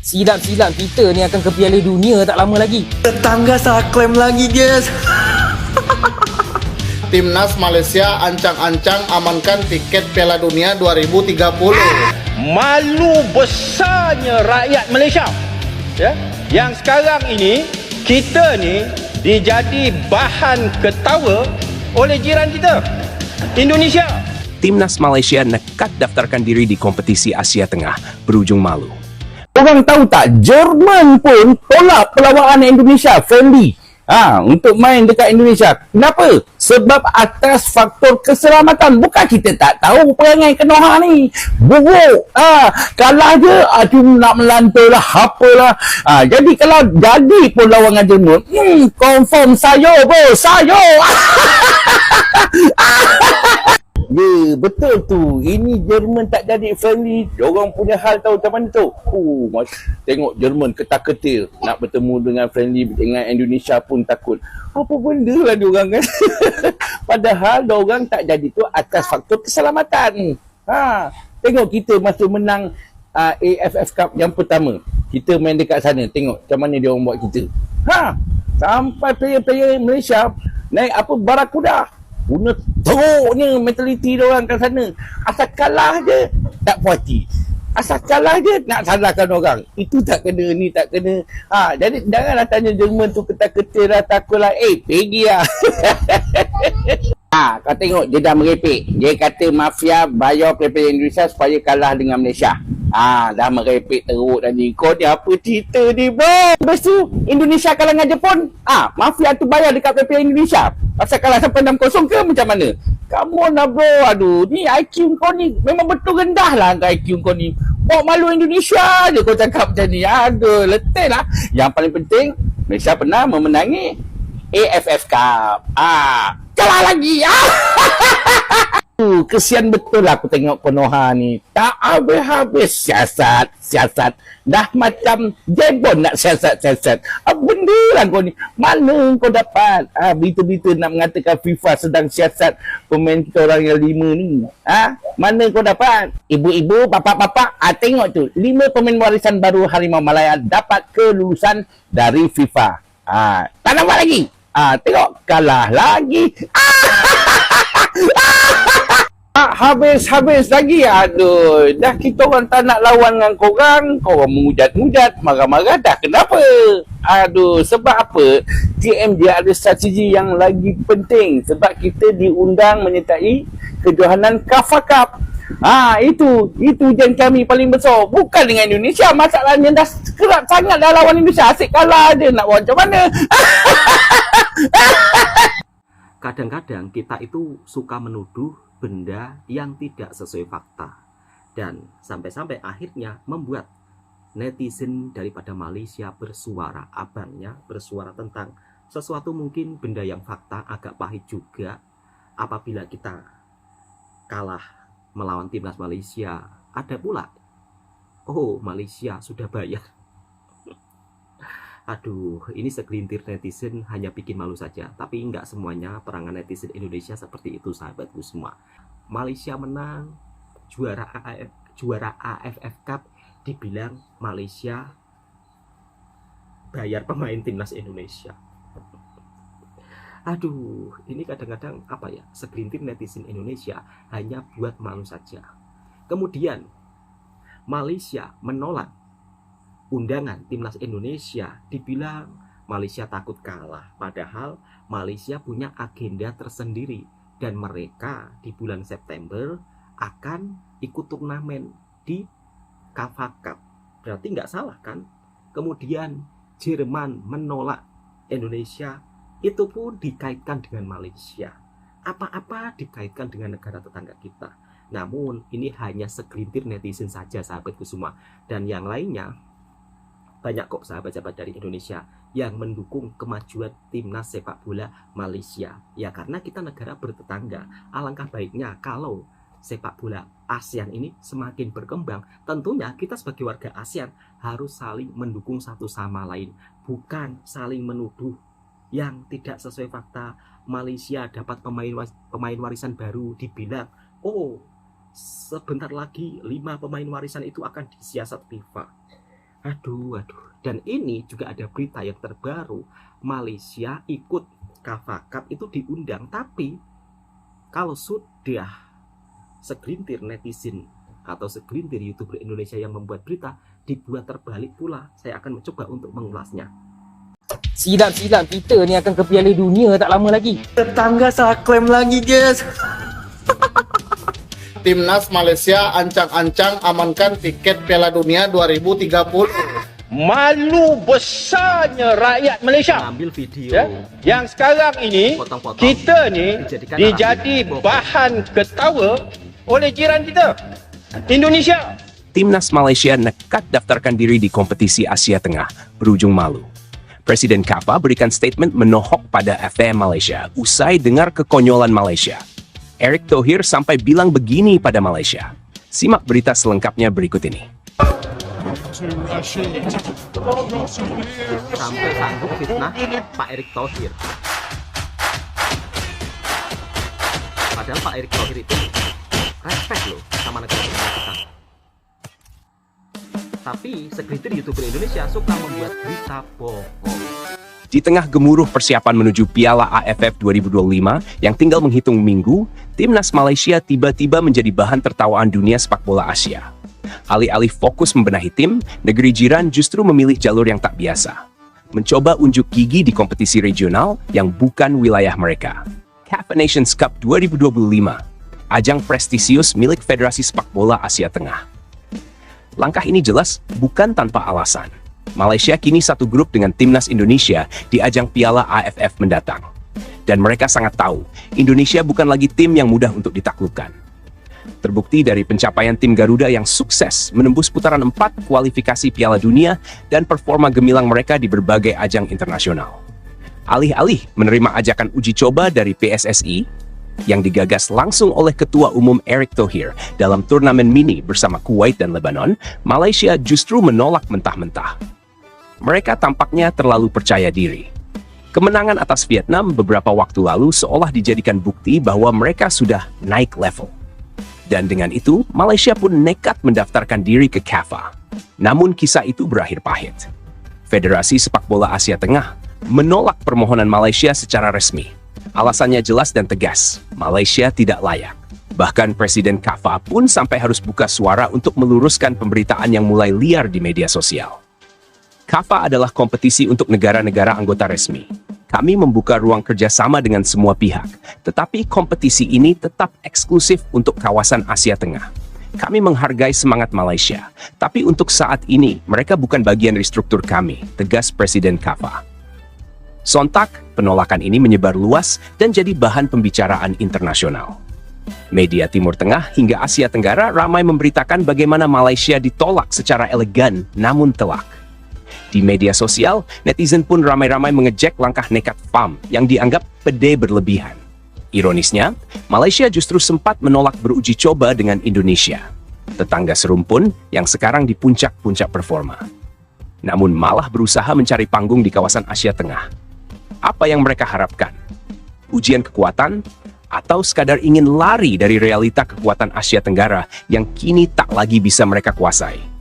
Silap-silap kita ni akan ke Piala Dunia tak lama lagi. Tetangga saya klaim lagi, guys. Timnas Malaysia ancang-ancang amankan tiket Piala Dunia 2030. Malu besarnya rakyat Malaysia, ya, yang sekarang ini kita ni dijadi bahan ketawa oleh jiran kita, Indonesia. Timnas Malaysia nekat daftarkan diri di kompetisi Asia Tengah, berujung malu. Orang tahu tak, Jerman pun tolak perlawanan Indonesia friendly untuk main dekat Indonesia. Kenapa? Sebab atas faktor keselamatan. Bukan kita tak tahu perangai Kenoha ni buruk. Kalah je, nak melantai lah, apalah. Jadi kalau jadi pun lawan Jerman, confirm sayo bro, sayo. Ya, betul tu. Ini Jerman tak jadi friendly. Diorang punya hal tahu macam mana tu. Tengok Jerman ketak-ketir nak bertemu dengan friendly dengan Indonesia pun takut. Apa benda lah diorang kan. Padahal diorang tak jadi tu atas faktor keselamatan. Tengok kita masa menang AFF Cup yang pertama. Kita main dekat sana. Tengok macam mana diorang buat kita. Sampai player-player Malaysia naik Barakuda. Guna teruknya mentaliti diorang kat sana. Asal kalah je tak puas hati. Asal kalah je nak salahkan orang. Itu tak kena, ni tak kena. Jadi janganlah tanya Jerman tu ketak-ketir lah, takutlah. Pergi lah. Kau tengok dia dah merepek. Dia kata mafia bayar player Indonesia supaya kalah dengan Malaysia. Dah merepek teruk tadi. Kau ni apa cerita ni bro? Lepas tu Indonesia kalah dengan Jepun. Mafia tu bayar dekat player Indonesia. Pasal kalah sampai 6-0 ke macam mana? Come on lah bro. Aduh, ni IQ kau ni memang betul rendah lah IQ kau ni. Bawa malu Indonesia je kau cakap macam ni. Aduh, letih lah. Yang paling penting, Malaysia pernah memenangi AFF Cup. Kalah lagi. Kesian betul lah aku tengok Konoha ni. Tak habis-habis siasat. Dah macam Jebon nak siasat. Benda lah kau ni. Mana kau dapat berita-berita nak mengatakan FIFA sedang siasat pemain kita orang yang 5 ni. Mana kau dapat? Ibu-ibu, bapak-bapak, tengok tu. 5 pemain warisan baru Harimau Malaya dapat kelulusan dari FIFA. Tak nampak lagi. Tengok, kalah lagi. Habis lagi. Aduh, dah kita orang tak nak lawan dengan korang. Korang mengujat-mujat, marah-marah dah. Kenapa? Aduh, sebab apa? TM dia ada strategi yang lagi penting. Sebab kita diundang menyertai kejohanan KAFA Cup. Itu ujian kami paling besar. Bukan dengan Indonesia. Masalahnya dah kerat sangat dah lawan Indonesia. Asyik kalah je. Nak buat macam mana? Kadang-kadang kita itu suka menuduh benda yang tidak sesuai fakta, dan sampai-sampai akhirnya membuat netizen daripada Malaysia bersuara, abangnya bersuara tentang sesuatu mungkin benda yang fakta agak pahit juga. Apabila kita kalah melawan timnas Malaysia, ada pula, Malaysia sudah bayar. Aduh, ini segelintir netizen hanya bikin malu saja. Tapi nggak semuanya perangan netizen Indonesia seperti itu, sahabatku semua. Malaysia menang, juara AFF Cup, dibilang Malaysia bayar pemain timnas Indonesia. Aduh, ini kadang-kadang segelintir netizen Indonesia hanya buat malu saja. Kemudian Malaysia menolak undangan timnas Indonesia, dibilang Malaysia takut kalah. Padahal Malaysia punya agenda tersendiri, dan mereka di bulan September akan ikut turnamen di KAFA Cup. Berarti nggak salah kan? Kemudian Jerman menolak Indonesia, itu pun dikaitkan dengan Malaysia. Apa-apa dikaitkan dengan negara tetangga kita. Namun ini hanya segelintir netizen saja, sahabatku semua. Dan yang lainnya banyak kok sahabat-sahabat dari Indonesia yang mendukung kemajuan timnas sepak bola Malaysia. Ya karena kita negara bertetangga. Alangkah baiknya kalau sepak bola ASEAN ini semakin berkembang. Tentunya kita sebagai warga ASEAN harus saling mendukung satu sama lain, bukan saling menuduh yang tidak sesuai fakta. Malaysia dapat pemain warisan baru, dibilang sebentar lagi 5 pemain warisan itu akan disiasat FIFA. Aduh. Dan ini juga ada berita yang terbaru, Malaysia ikut CAFA Cup itu diundang, tapi kalau sudah segelintir netizen atau segelintir YouTuber Indonesia yang membuat berita, dibuat terbalik pula. Saya akan mencoba untuk mengulasnya. Silap-silap kita ni akan ke Piala Dunia tak lama lagi. Tetangga salah klaim lagi guys. Timnas Malaysia ancang-ancang amankan tiket Piala Dunia 2030. Malu besarnya rakyat Malaysia, Ambil video yang sekarang ini potong-potong, kita ni dijadikan dijadi narasi bahan ketawa oleh jiran kita, Indonesia. Timnas Malaysia nekat daftarkan diri di kompetisi Asia Tengah, berujung malu. Presiden CAFA berikan statement menohok pada FM Malaysia usai dengar kekonyolan Malaysia. Erick Thohir sampai bilang begini pada Malaysia. Simak berita selengkapnya berikut ini. sampai sanggup fitnah Pak Erick Thohir. Padahal Pak Erick Thohir itu respect loh sama negara kita. Tapi segelintir YouTuber Indonesia suka membuat berita bohong. Di tengah gemuruh persiapan menuju Piala AFF 2025 yang tinggal menghitung minggu, Timnas Malaysia tiba-tiba menjadi bahan tertawaan dunia sepak bola Asia. Alih-alih fokus membenahi tim, negeri jiran justru memilih jalur yang tak biasa. Mencoba unjuk gigi di kompetisi regional yang bukan wilayah mereka. CAF Nations Cup 2025, ajang prestisius milik Federasi Sepak Bola Asia Tengah. Langkah ini jelas bukan tanpa alasan. Malaysia kini satu grup dengan Timnas Indonesia di ajang Piala AFF mendatang. Dan mereka sangat tahu, Indonesia bukan lagi tim yang mudah untuk ditaklukkan. Terbukti dari pencapaian tim Garuda yang sukses menembus putaran 4 kualifikasi Piala Dunia dan performa gemilang mereka di berbagai ajang internasional. Alih-alih menerima ajakan uji coba dari PSSI, yang digagas langsung oleh Ketua Umum Erick Thohir dalam turnamen mini bersama Kuwait dan Lebanon, Malaysia justru menolak mentah-mentah. Mereka tampaknya terlalu percaya diri. Kemenangan atas Vietnam beberapa waktu lalu seolah dijadikan bukti bahwa mereka sudah naik level. Dan dengan itu, Malaysia pun nekat mendaftarkan diri ke CAFA. Namun kisah itu berakhir pahit. Federasi Sepak Bola Asia Tengah menolak permohonan Malaysia secara resmi. Alasannya jelas dan tegas, Malaysia tidak layak. Bahkan Presiden CAFA pun sampai harus buka suara untuk meluruskan pemberitaan yang mulai liar di media sosial. CAFA adalah kompetisi untuk negara-negara anggota resmi. Kami membuka ruang kerjasama dengan semua pihak, tetapi kompetisi ini tetap eksklusif untuk kawasan Asia Tengah. Kami menghargai semangat Malaysia, tapi untuk saat ini mereka bukan bagian dari struktur kami, tegas Presiden CAFA. Sontak, penolakan ini menyebar luas dan jadi bahan pembicaraan internasional. Media Timur Tengah hingga Asia Tenggara ramai memberitakan bagaimana Malaysia ditolak secara elegan namun telak. Di media sosial, netizen pun ramai-ramai mengejek langkah nekat FAM yang dianggap pede berlebihan. Ironisnya, Malaysia justru sempat menolak beruji coba dengan Indonesia, tetangga serumpun yang sekarang di puncak-puncak performa. Namun malah berusaha mencari panggung di kawasan Asia Tengah. Apa yang mereka harapkan? Ujian kekuatan? Atau sekadar ingin lari dari realita kekuatan Asia Tenggara yang kini tak lagi bisa mereka kuasai?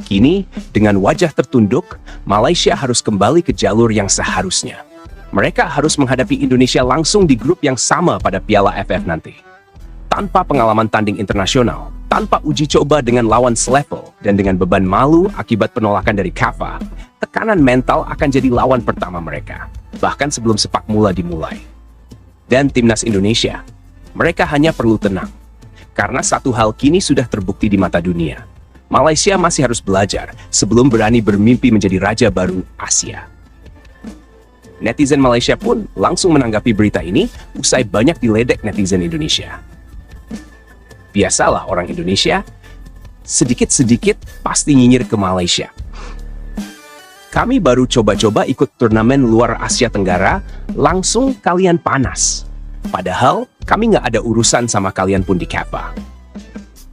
Kini, dengan wajah tertunduk, Malaysia harus kembali ke jalur yang seharusnya. Mereka harus menghadapi Indonesia langsung di grup yang sama pada Piala AFF nanti. Tanpa pengalaman tanding internasional, tanpa uji coba dengan lawan selevel, dan dengan beban malu akibat penolakan dari CAFA, tekanan mental akan jadi lawan pertama mereka, bahkan sebelum sepak mula dimulai. Dan Timnas Indonesia, mereka hanya perlu tenang. Karena satu hal kini sudah terbukti di mata dunia. Malaysia masih harus belajar sebelum berani bermimpi menjadi raja baru Asia. Netizen Malaysia pun langsung menanggapi berita ini usai banyak diledek netizen Indonesia. Biasalah orang Indonesia, sedikit-sedikit pasti nyinyir ke Malaysia. Kami baru coba-coba ikut turnamen luar Asia Tenggara, langsung kalian panas. Padahal kami nggak ada urusan sama kalian pun di CAFA.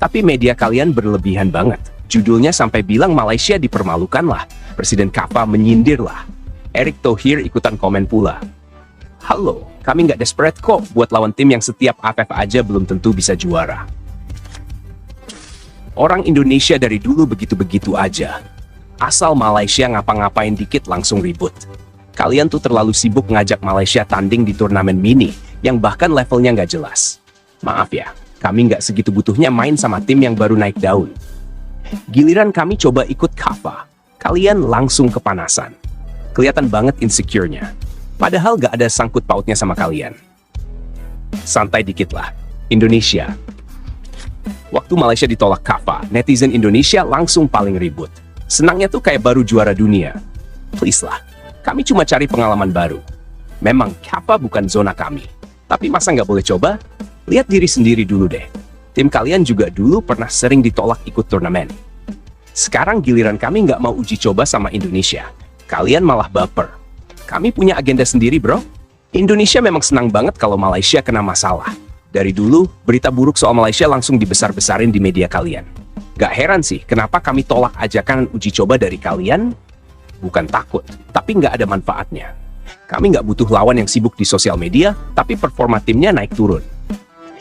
Tapi media kalian berlebihan banget. Judulnya sampai bilang Malaysia dipermalukan lah. Presiden CAFA menyindir lah. Erick Thohir ikutan komen pula. Halo, kami nggak desperate kok buat lawan tim yang setiap AFF aja belum tentu bisa juara. Orang Indonesia dari dulu begitu-begitu aja. Asal Malaysia ngapa-ngapain dikit langsung ribut. Kalian tuh terlalu sibuk ngajak Malaysia tanding di turnamen mini yang bahkan levelnya nggak jelas. Maaf ya, kami nggak segitu butuhnya main sama tim yang baru naik daun. Giliran kami coba ikut KAFA, kalian langsung kepanasan. Kelihatan banget insecure-nya. Padahal nggak ada sangkut pautnya sama kalian. Santai dikit lah. Indonesia. Waktu Malaysia ditolak KAFA, netizen Indonesia langsung paling ribut. Senangnya tuh kayak baru juara dunia. Please lah, kami cuma cari pengalaman baru. Memang KAFA bukan zona kami. Tapi masa nggak boleh coba? Lihat diri sendiri dulu deh. Tim kalian juga dulu pernah sering ditolak ikut turnamen. Sekarang giliran kami nggak mau uji coba sama Indonesia. Kalian malah baper. Kami punya agenda sendiri, bro. Indonesia memang senang banget kalau Malaysia kena masalah. Dari dulu, berita buruk soal Malaysia langsung dibesar-besarin di media kalian. Gak heran sih, kenapa kami tolak ajakan uji coba dari kalian? Bukan takut, tapi nggak ada manfaatnya. Kami nggak butuh lawan yang sibuk di sosial media, tapi performa timnya naik turun.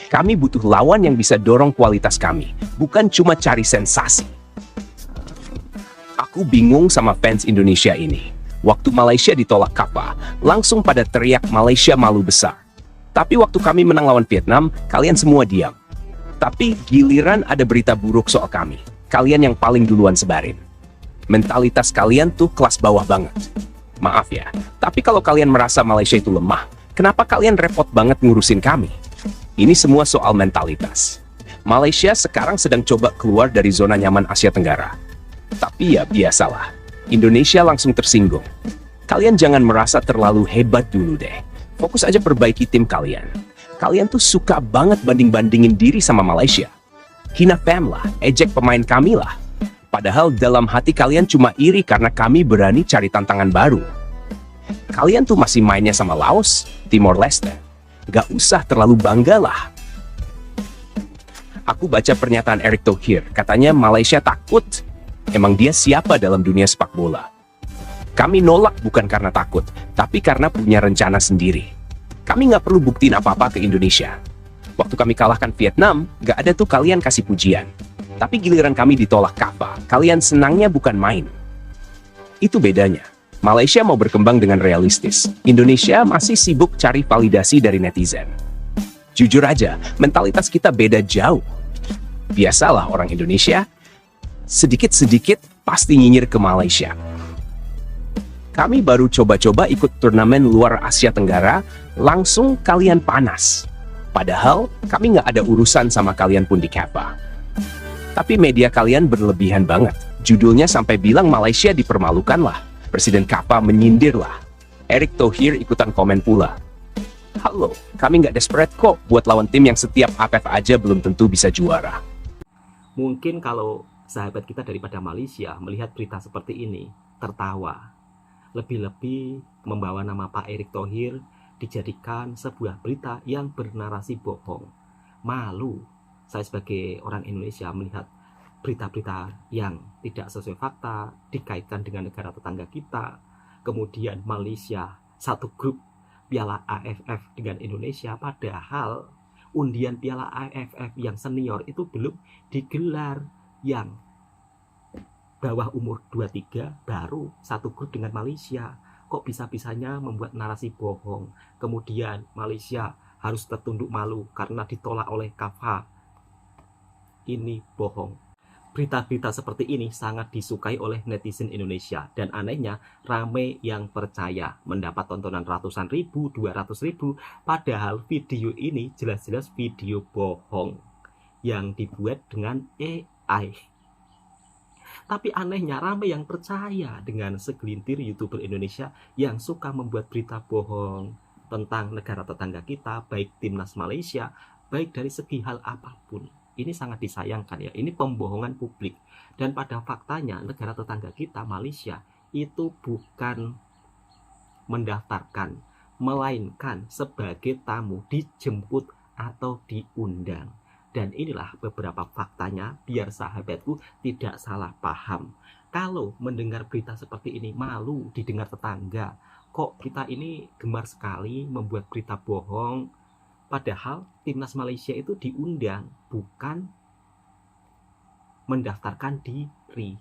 Kami butuh lawan yang bisa dorong kualitas kami, bukan cuma cari sensasi. Aku bingung sama fans Indonesia ini. Waktu Malaysia ditolak KAFA, langsung pada teriak Malaysia malu besar. Tapi waktu kami menang lawan Vietnam, kalian semua diam. Tapi giliran ada berita buruk soal kami, kalian yang paling duluan sebarin. Mentalitas kalian tuh kelas bawah banget. Maaf ya, tapi kalau kalian merasa Malaysia itu lemah, kenapa kalian repot banget ngurusin kami? Ini semua soal mentalitas. Malaysia sekarang sedang coba keluar dari zona nyaman Asia Tenggara. Tapi ya biasalah, Indonesia langsung tersinggung. Kalian jangan merasa terlalu hebat dulu deh. Fokus aja perbaiki tim kalian. Kalian tuh suka banget banding-bandingin diri sama Malaysia. Hina fam lah, ejek pemain kami lah. Padahal dalam hati kalian cuma iri karena kami berani cari tantangan baru. Kalian tuh masih mainnya sama Laos, Timor Leste. Gak usah terlalu bangga lah. Aku baca pernyataan Erick Thohir, katanya Malaysia takut. Emang dia siapa dalam dunia sepak bola? Kami nolak bukan karena takut, tapi karena punya rencana sendiri. Kami nggak perlu buktiin apa-apa ke Indonesia. Waktu kami kalahkan Vietnam, nggak ada tuh kalian kasih pujian. Tapi giliran kami ditolak KAFA, kalian senangnya bukan main. Itu bedanya. Malaysia mau berkembang dengan realistis. Indonesia masih sibuk cari validasi dari netizen. Jujur aja, mentalitas kita beda jauh. Biasalah orang Indonesia, sedikit-sedikit pasti nyinyir ke Malaysia. Kami baru coba-coba ikut turnamen luar Asia Tenggara, langsung kalian panas. Padahal kami nggak ada urusan sama kalian pun di KAFA. Tapi media kalian berlebihan banget. Judulnya sampai bilang Malaysia dipermalukan lah. Presiden KAFA menyindir lah. Erick Thohir ikutan komen pula. Halo, kami nggak desperate kok buat lawan tim yang setiap AFF aja belum tentu bisa juara. Mungkin kalau sahabat kita daripada Malaysia melihat berita seperti ini, tertawa. Lebih-lebih membawa nama Pak Erick Thohir dijadikan sebuah berita yang bernarasi bohong. Malu saya sebagai orang Indonesia melihat berita-berita yang tidak sesuai fakta dikaitkan dengan negara tetangga kita. Kemudian Malaysia satu grup Piala AFF dengan Indonesia, padahal undian Piala AFF yang senior itu belum digelar. Yang bawah umur 23 baru satu grup dengan Malaysia. Kok bisa-bisanya membuat narasi bohong. Kemudian Malaysia harus tertunduk malu karena ditolak oleh KAFA. Ini bohong. Berita-berita seperti ini sangat disukai oleh netizen Indonesia. Dan anehnya rame yang percaya, mendapat tontonan ratusan ribu, 200 ribu. Padahal video ini jelas-jelas video bohong yang dibuat dengan AI. Tapi anehnya ramai yang percaya dengan segelintir YouTuber Indonesia yang suka membuat berita bohong tentang negara tetangga kita, baik timnas Malaysia, baik dari segi hal apapun. Ini sangat disayangkan ya, ini pembohongan publik. Dan pada faktanya negara tetangga kita, Malaysia, itu bukan mendaftarkan, melainkan sebagai tamu dijemput atau diundang. Dan inilah beberapa faktanya biar sahabatku tidak salah paham. Kalau mendengar berita seperti ini malu didengar tetangga. Kok kita ini gemar sekali membuat berita bohong. Padahal timnas Malaysia itu diundang, bukan mendaftarkan diri.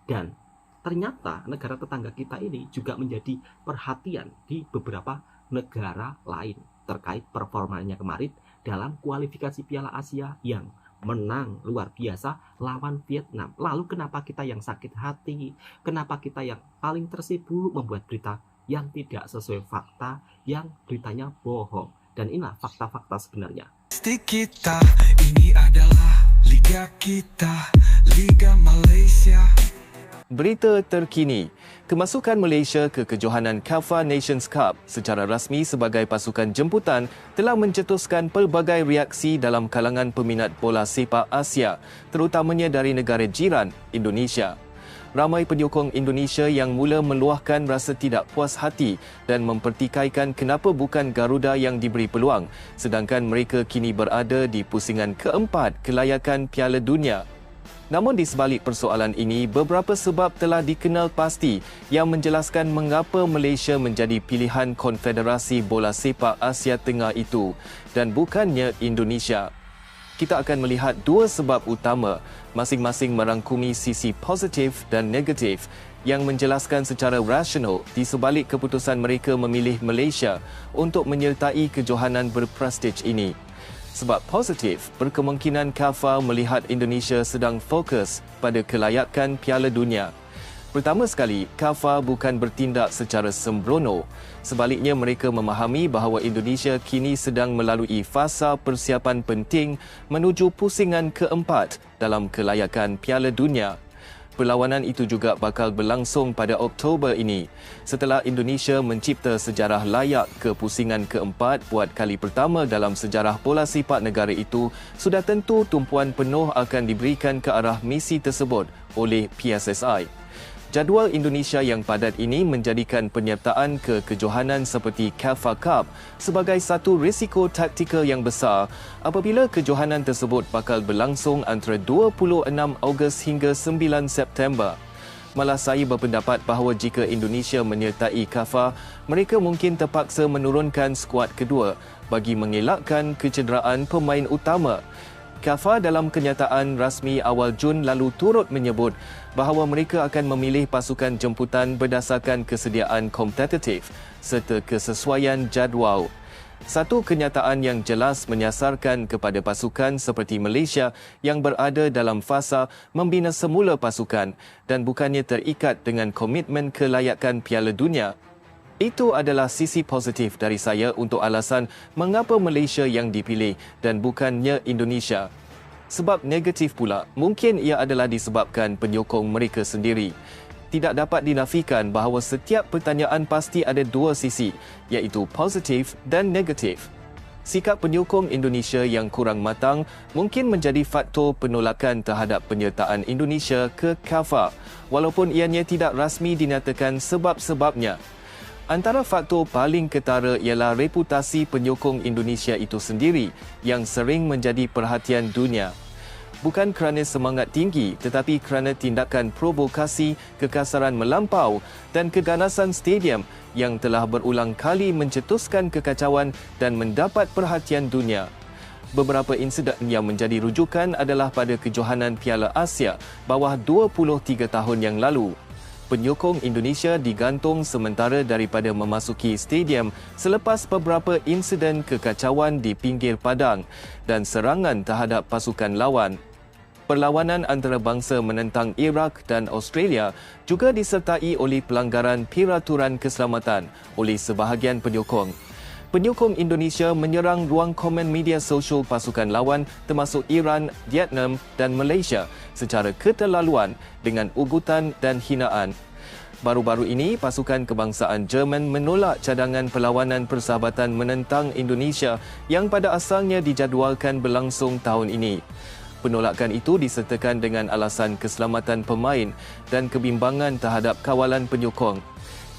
Dan ternyata negara tetangga kita ini juga menjadi perhatian di beberapa negara lain terkait performanya kemarin dalam kualifikasi Piala Asia yang menang luar biasa lawan Vietnam. Lalu kenapa kita yang sakit hati? Kenapa kita yang paling tersibuk membuat berita yang tidak sesuai fakta, yang beritanya bohong? Dan inilah fakta-fakta sebenarnya. Kita, ini adalah Liga kita, Liga Malaysia. Berita terkini, kemasukan Malaysia ke kejohanan KAFA Nations Cup secara rasmi sebagai pasukan jemputan telah mencetuskan pelbagai reaksi dalam kalangan peminat bola sepak Asia, terutamanya dari negara jiran, Indonesia. Ramai penyokong Indonesia yang mula meluahkan rasa tidak puas hati dan mempertikaikan kenapa bukan Garuda yang diberi peluang, sedangkan mereka kini berada di pusingan keempat kelayakan Piala Dunia. Namun di sebalik persoalan ini, beberapa sebab telah dikenal pasti yang menjelaskan mengapa Malaysia menjadi pilihan Konfederasi Bola Sepak Asia Tengah itu dan bukannya Indonesia. Kita akan melihat dua sebab utama, masing-masing merangkumi sisi positif dan negatif yang menjelaskan secara rasional di sebalik keputusan mereka memilih Malaysia untuk menyertai kejohanan berprestij ini. Sebab positif, berkemungkinan KAFA melihat Indonesia sedang fokus pada kelayakan Piala Dunia. Pertama sekali, KAFA bukan bertindak secara sembrono. Sebaliknya, mereka memahami bahawa Indonesia kini sedang melalui fasa persiapan penting menuju pusingan keempat dalam kelayakan Piala Dunia. Perlawanan itu juga bakal berlangsung pada Oktober ini, setelah Indonesia mencipta sejarah layak ke pusingan keempat buat kali pertama dalam sejarah bola sepak negara itu. Sudah tentu tumpuan penuh akan diberikan ke arah misi tersebut oleh PSSI. Jadual Indonesia yang padat ini menjadikan penyertaan ke kejohanan seperti KAFA Cup sebagai satu risiko taktikal yang besar apabila kejohanan tersebut bakal berlangsung antara 26 Ogos hingga 9 September. Malah saya berpendapat bahawa jika Indonesia menyertai KAFA, mereka mungkin terpaksa menurunkan skuad kedua bagi mengelakkan kecederaan pemain utama. KAFA dalam kenyataan rasmi awal Jun lalu turut menyebut bahawa mereka akan memilih pasukan jemputan berdasarkan kesediaan kompetitif serta kesesuaian jadual. Satu kenyataan yang jelas menyasarkan kepada pasukan seperti Malaysia yang berada dalam fasa membina semula pasukan dan bukannya terikat dengan komitmen kelayakan Piala Dunia. Itu adalah sisi positif dari saya untuk alasan mengapa Malaysia yang dipilih dan bukannya Indonesia. Sebab negatif pula, mungkin ia adalah disebabkan penyokong mereka sendiri. Tidak dapat dinafikan bahawa setiap pertanyaan pasti ada dua sisi, iaitu positif dan negatif. Sikap penyokong Indonesia yang kurang matang mungkin menjadi faktor penolakan terhadap penyertaan Indonesia ke KAFA, walaupun ianya tidak rasmi dinyatakan sebab-sebabnya. Antara faktor paling ketara ialah reputasi penyokong Indonesia itu sendiri yang sering menjadi perhatian dunia. Bukan kerana semangat tinggi tetapi kerana tindakan provokasi, kekasaran melampau dan keganasan stadium yang telah berulang kali mencetuskan kekacauan dan mendapat perhatian dunia. Beberapa insiden yang menjadi rujukan adalah pada kejohanan Piala Asia bawah 23 tahun yang lalu. Penyokong Indonesia digantung sementara daripada memasuki stadium selepas beberapa insiden kekacauan di pinggir padang dan serangan terhadap pasukan lawan. Perlawanan antarabangsa menentang Iraq dan Australia juga disertai oleh pelanggaran peraturan keselamatan oleh sebahagian penyokong. Penyokong Indonesia menyerang ruang komen media sosial pasukan lawan termasuk Iran, Vietnam dan Malaysia secara keterlaluan dengan ugutan dan hinaan. Baru-baru ini, pasukan kebangsaan Jerman menolak cadangan perlawanan persahabatan menentang Indonesia yang pada asalnya dijadualkan berlangsung tahun ini. Penolakan itu disertakan dengan alasan keselamatan pemain dan kebimbangan terhadap kawalan penyokong.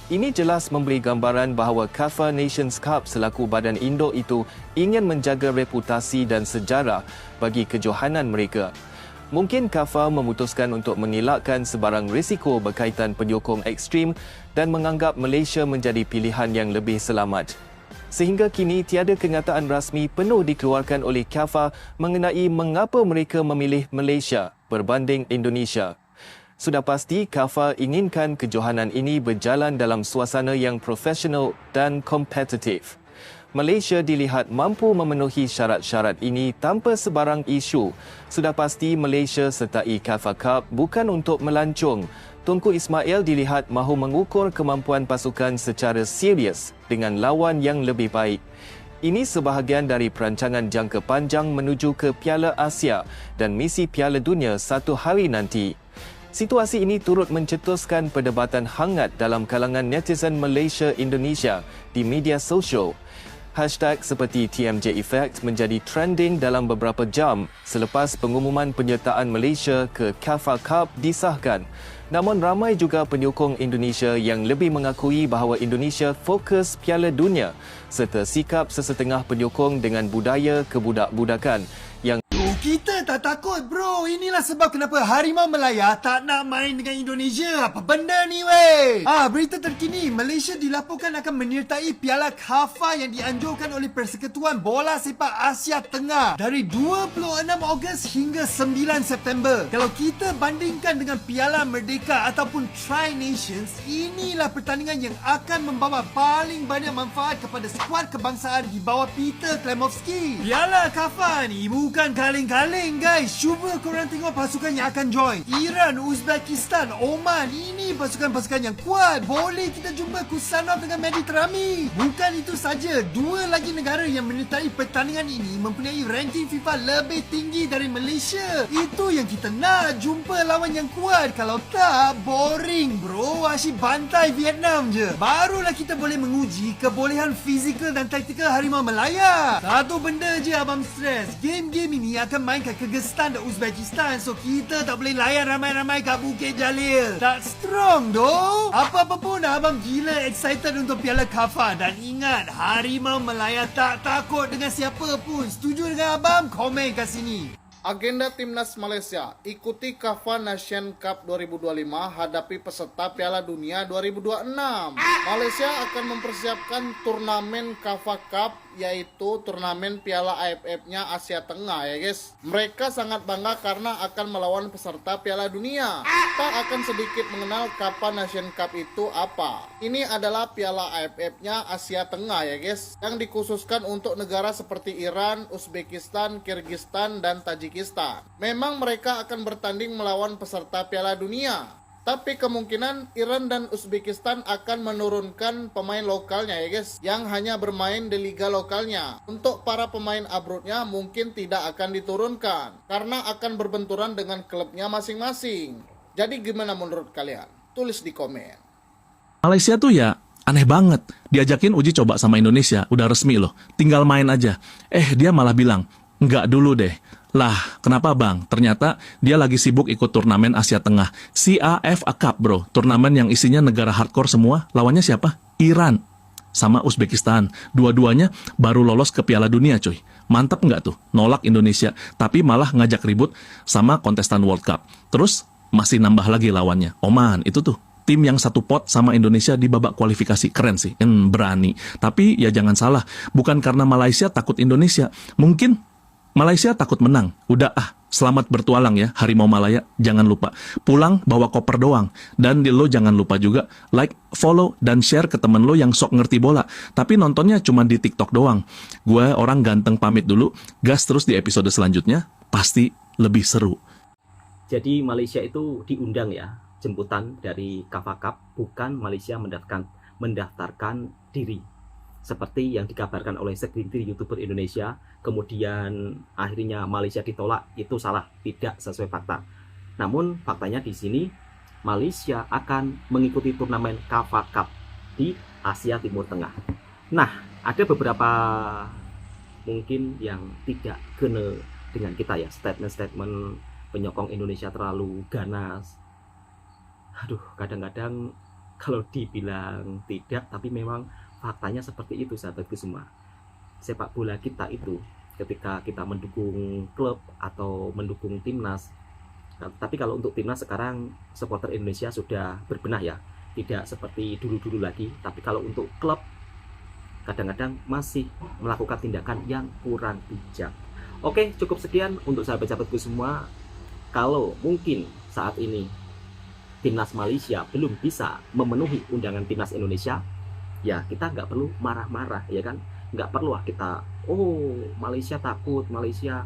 Ini jelas memberi gambaran bahawa KAFA Nations Cup selaku badan induk itu ingin menjaga reputasi dan sejarah bagi kejohanan mereka. Mungkin KAFA memutuskan untuk mengelakkan sebarang risiko berkaitan penyokong ekstrim dan menganggap Malaysia menjadi pilihan yang lebih selamat. Sehingga kini tiada kenyataan rasmi penuh dikeluarkan oleh KAFA mengenai mengapa mereka memilih Malaysia berbanding Indonesia. Sudah pasti KAFA inginkan kejohanan ini berjalan dalam suasana yang profesional dan kompetitif. Malaysia dilihat mampu memenuhi syarat-syarat ini tanpa sebarang isu. Sudah pasti Malaysia sertai KAFA Cup bukan untuk melancong. Tunku Ismail dilihat mahu mengukur kemampuan pasukan secara serius dengan lawan yang lebih baik. Ini sebahagian dari perancangan jangka panjang menuju ke Piala Asia dan misi Piala Dunia satu hari nanti. Situasi ini turut mencetuskan perdebatan hangat dalam kalangan netizen Malaysia-Indonesia di media sosial. Hashtag seperti TMJ Effect menjadi trending dalam beberapa jam selepas pengumuman penyertaan Malaysia ke KAFA Cup disahkan. Namun ramai juga penyokong Indonesia yang lebih mengakui bahawa Indonesia fokus Piala Dunia serta sikap sesetengah penyokong dengan budaya kebudak-budakan yang Kita tak takut bro. Inilah sebab kenapa Harimau Melaya tak nak main dengan Indonesia. Apa benda ni weh? Berita terkini, Malaysia dilaporkan akan menyertai Piala KAFA yang dianjurkan oleh Persekutuan Bola Sepak Asia Tengah dari 26 Ogos hingga 9 September. Kalau kita bandingkan dengan Piala Merdeka ataupun Tri-Nations, inilah pertandingan yang akan membawa paling banyak manfaat kepada skuad kebangsaan di bawah Peter Klemovsky. Piala KAFA ni bukan kaleng-kaleng guys. Cuba korang tengok pasukan yang akan join. Iran, Uzbekistan, Oman. Ini pasukan-pasukan yang kuat. Boleh kita jumpa Kusanov dengan Mehdi Terami. Bukan itu saja, dua lagi negara yang menyertai pertandingan ini mempunyai ranking FIFA lebih tinggi dari Malaysia. Itu yang kita nak, jumpa lawan yang kuat. Kalau tak, boring bro. Asyik bantai Vietnam je. Barulah kita boleh menguji kebolehan fizikal dan taktikal Harimau Melaya. Satu benda je abang stres. Game-game ini akan main kat Kyrgyzstan dan Uzbekistan. So kita tak boleh layan ramai-ramai kat Bukit Jalil. Tak strong doh. Apa-apa pun abang gila excited untuk Piala KAFA. Dan ingat, Harimau Melaya tak takut dengan siapa pun. Setuju dengan abang? Komen kat sini. Agenda Timnas Malaysia, ikuti KAFA Nation Cup 2025 hadapi peserta Piala Dunia 2026. Malaysia akan mempersiapkan turnamen KAFA Cup, yaitu turnamen Piala AFF-nya Asia Tengah ya guys. Mereka sangat bangga karena akan melawan peserta Piala Dunia. Tak akan sedikit mengenal KAFA Nation Cup itu apa. Ini adalah Piala AFF-nya Asia Tengah ya guys, yang dikhususkan untuk negara seperti Iran, Uzbekistan, Kyrgyzstan, dan Tajikistan. Memang mereka akan bertanding melawan peserta Piala Dunia, tapi kemungkinan Iran dan Uzbekistan akan menurunkan pemain lokalnya ya guys, yang hanya bermain di liga lokalnya. Untuk para pemain abroadnya mungkin tidak akan diturunkan karena akan berbenturan dengan klubnya masing-masing. Jadi gimana menurut kalian? Tulis di komen. Malaysia tuh ya aneh banget. Diajakin uji coba sama Indonesia, udah resmi loh, tinggal main aja. Dia malah bilang, enggak dulu deh. Lah, kenapa bang? Ternyata dia lagi sibuk ikut turnamen Asia Tengah. CAFA Cup bro, turnamen yang isinya negara hardcore semua. Lawannya siapa? Iran sama Uzbekistan. Dua-duanya baru lolos ke Piala Dunia cuy. Mantap nggak tuh? Nolak Indonesia, tapi malah ngajak ribut sama kontestan World Cup. Terus masih nambah lagi lawannya. Oman, itu tuh. Tim yang satu pot sama Indonesia di babak kualifikasi. Keren sih, berani. Tapi ya jangan salah, bukan karena Malaysia takut Indonesia. Mungkin Malaysia takut menang. Udah selamat bertualang ya Harimau Malaya. Jangan lupa pulang bawa koper doang. Dan lo jangan lupa juga like, follow, dan share ke temen lo yang sok ngerti bola. Tapi nontonnya cuma di TikTok doang. Gue orang ganteng pamit dulu. Gas terus di episode selanjutnya. Pasti lebih seru. Jadi Malaysia itu diundang ya, jemputan dari KAFA Cup, bukan Malaysia mendaftarkan diri. Seperti yang dikabarkan oleh segelintir YouTuber Indonesia, kemudian akhirnya Malaysia ditolak, itu salah, tidak sesuai fakta. Namun faktanya di sini Malaysia akan mengikuti turnamen KAFA Cup di Asia Timur Tengah. Nah, ada beberapa mungkin yang tidak kena dengan kita ya, statement-statement penyokong Indonesia terlalu ganas. Aduh, kadang-kadang kalau dibilang tidak, tapi memang faktanya seperti itu sahabatku semua. Sepak bola kita itu ketika kita mendukung klub atau mendukung timnas, tapi kalau untuk timnas sekarang supporter Indonesia sudah berbenah ya, tidak seperti dulu-dulu lagi. Tapi kalau untuk klub kadang-kadang masih melakukan tindakan yang kurang bijak. Oke, cukup sekian untuk sahabat-sahabatku semua. Kalau mungkin saat ini timnas Malaysia belum bisa memenuhi undangan timnas Indonesia, ya kita nggak perlu marah-marah, ya kan? Nggak perlu kita, Malaysia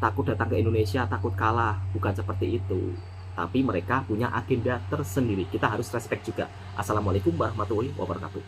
takut datang ke Indonesia, takut kalah. Bukan seperti itu. Tapi mereka punya agenda tersendiri. Kita harus respect juga. Assalamualaikum warahmatullahi wabarakatuh.